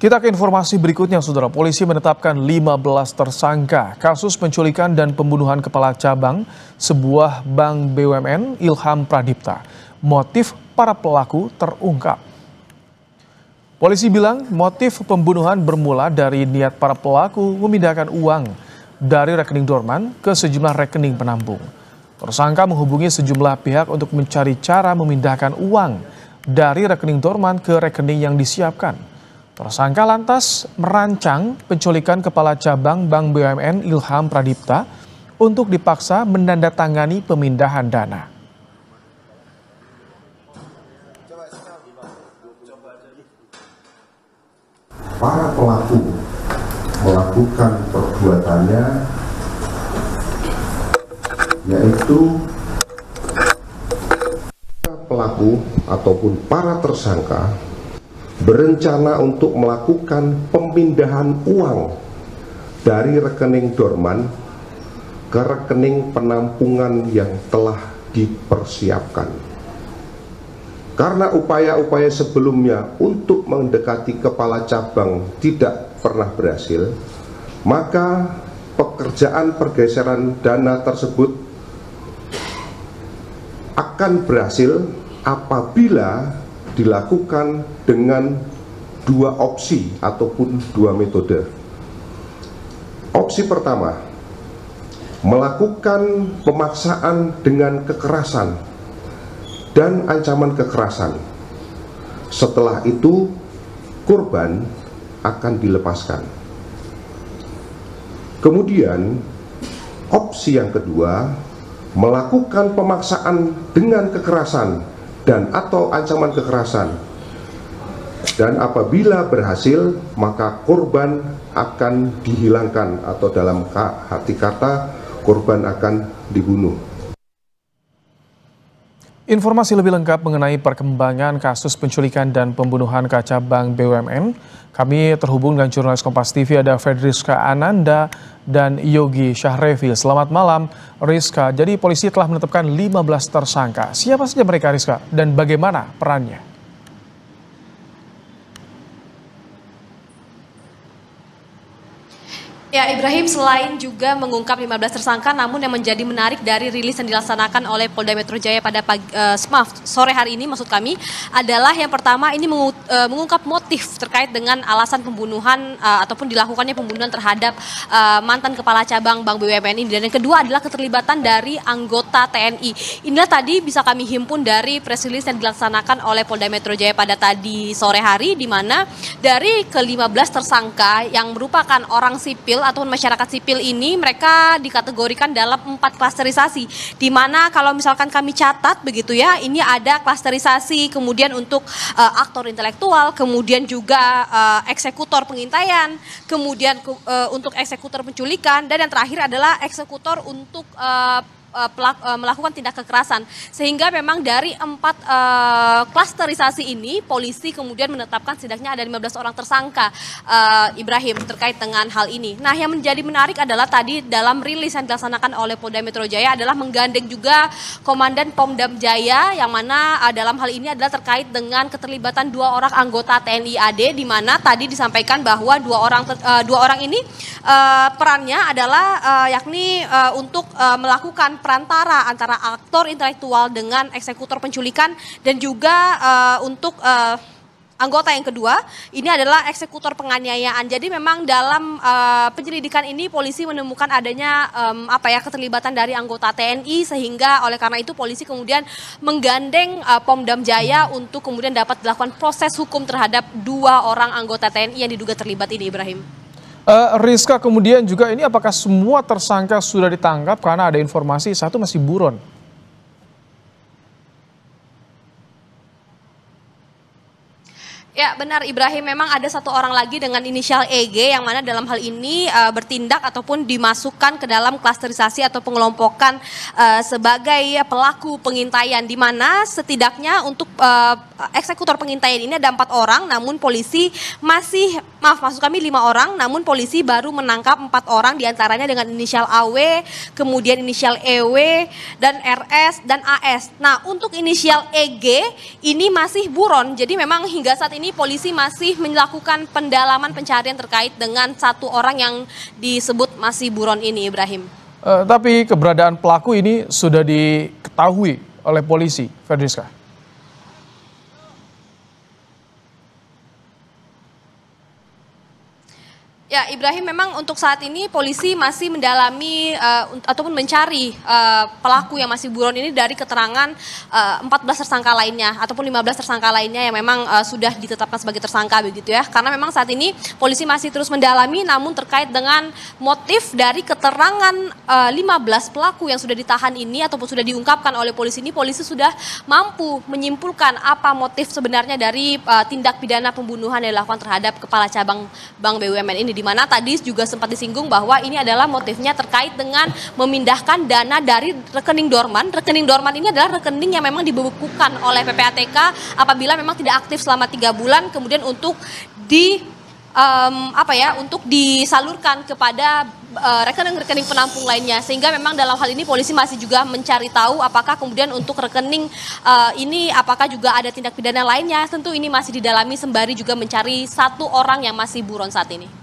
Kita ke informasi berikutnya, Saudara. Polisi menetapkan 15 tersangka kasus penculikan dan pembunuhan kepala cabang sebuah bank BUMN Ilham Pradipta. Motif para pelaku terungkap. Polisi bilang motif pembunuhan bermula dari niat para pelaku memindahkan uang dari rekening dorman ke sejumlah rekening penampung. Tersangka menghubungi sejumlah pihak untuk mencari cara memindahkan uang dari rekening dorman ke rekening yang disiapkan. Tersangka lantas merancang penculikan kepala cabang Bank BUMN Ilham Pradipta untuk dipaksa menandatangani pemindahan dana. Para pelaku melakukan perbuatannya yaitu pelaku ataupun para tersangka berencana untuk melakukan pemindahan uang dari rekening dorman ke rekening penampungan yang telah dipersiapkan. Karena upaya-upaya sebelumnya untuk mendekati kepala cabang tidak pernah berhasil, maka pekerjaan pergeseran dana tersebut akan berhasil apabila dilakukan dengan dua opsi ataupun dua metode. Opsi pertama, melakukan pemaksaan dengan kekerasan dan ancaman kekerasan. Setelah itu, korban akan dilepaskan. Kemudian, opsi yang kedua, melakukan pemaksaan dengan kekerasan dan atau ancaman kekerasan, dan apabila berhasil maka korban akan dihilangkan atau dalam arti kata korban akan dibunuh. Informasi lebih lengkap mengenai perkembangan kasus penculikan dan pembunuhan kaca Bank BUMN, kami terhubung dengan jurnalis Kompas TV, ada Fedriska Ananda dan Yogi Syahrevi. Selamat malam, Rizka. Jadi polisi telah menetapkan 15 tersangka. Siapa saja mereka, Rizka, dan bagaimana perannya? Ya, Ibrahim, selain juga mengungkap 15 tersangka, namun yang menjadi menarik dari rilis yang dilaksanakan oleh Polda Metro Jaya pada sore hari ini, maksud kami, adalah yang pertama ini mengungkap motif terkait dengan alasan pembunuhan ataupun dilakukannya pembunuhan terhadap mantan kepala cabang Bank BUMN ini. Dan yang kedua adalah keterlibatan dari anggota TNI. Inilah tadi bisa kami himpun dari press release yang dilaksanakan oleh Polda Metro Jaya pada tadi sore hari, di mana dari ke-15 tersangka yang merupakan orang sipil ataupun masyarakat sipil ini, mereka dikategorikan dalam 4 klasterisasi, di mana kalau misalkan kami catat begitu ya, ini ada klasterisasi kemudian untuk aktor intelektual, kemudian juga eksekutor pengintaian, kemudian untuk eksekutor penculikan, dan yang terakhir adalah eksekutor untuk melakukan tindak kekerasan. Sehingga memang dari 4 klasterisasi ini, polisi kemudian menetapkan setidaknya ada 15 orang tersangka, Ibrahim, terkait dengan hal ini. Nah, yang menjadi menarik adalah tadi dalam rilis yang dilaksanakan oleh Polda Metro Jaya adalah menggandeng juga Komandan Pomdam Jaya, yang mana dalam hal ini adalah terkait dengan keterlibatan 2 orang anggota TNI AD, di mana tadi disampaikan bahwa dua orang ini perannya adalah yakni untuk melakukan perantara antara aktor intelektual dengan eksekutor penculikan, dan juga untuk anggota yang kedua ini adalah eksekutor penganiayaan. Jadi memang dalam penyelidikan ini polisi menemukan adanya keterlibatan dari anggota TNI, sehingga oleh karena itu polisi kemudian menggandeng Pomdam Jaya untuk kemudian dapat dilakukan proses hukum terhadap 2 orang anggota TNI yang diduga terlibat ini, Ibrahim. Rizka, kemudian juga ini apakah semua tersangka sudah ditangkap, karena ada informasi satu masih buron? Ya, benar, Ibrahim, memang ada 1 orang lagi dengan inisial EG yang mana dalam hal ini bertindak ataupun dimasukkan ke dalam klasterisasi atau pengelompokan sebagai pelaku pengintaian, di mana setidaknya untuk eksekutor pengintaian ini ada 4 orang, namun polisi maksud kami 5 orang, namun polisi baru menangkap 4 orang, diantaranya dengan inisial AW, kemudian inisial EW, dan RS, dan AS. Nah, untuk inisial EG ini masih buron, jadi memang hingga saat ini ini polisi masih melakukan pendalaman pencarian terkait dengan satu orang yang disebut masih buron ini, Ibrahim. Tapi keberadaan pelaku ini sudah diketahui oleh polisi, Ferdriska. Ya, Ibrahim, memang untuk saat ini polisi masih mendalami ataupun mencari pelaku yang masih buron ini dari keterangan 14 tersangka lainnya ataupun 15 tersangka lainnya yang memang sudah ditetapkan sebagai tersangka begitu ya. Karena memang saat ini polisi masih terus mendalami, namun terkait dengan motif dari keterangan 15 pelaku yang sudah ditahan ini ataupun sudah diungkapkan oleh polisi ini, polisi sudah mampu menyimpulkan apa motif sebenarnya dari tindak pidana pembunuhan yang dilakukan terhadap kepala cabang Bank BUMN ini, di mana tadi juga sempat disinggung bahwa ini adalah motifnya terkait dengan memindahkan dana dari rekening dorman. Rekening dorman ini adalah rekening yang memang dibekukan oleh PPATK apabila memang tidak aktif selama 3 bulan, kemudian untuk untuk disalurkan kepada rekening-rekening penampung lainnya, sehingga memang dalam hal ini polisi masih juga mencari tahu apakah kemudian untuk rekening ini apakah juga ada tindak pidana lainnya. Tentu ini masih didalami sembari juga mencari satu orang yang masih buron saat ini.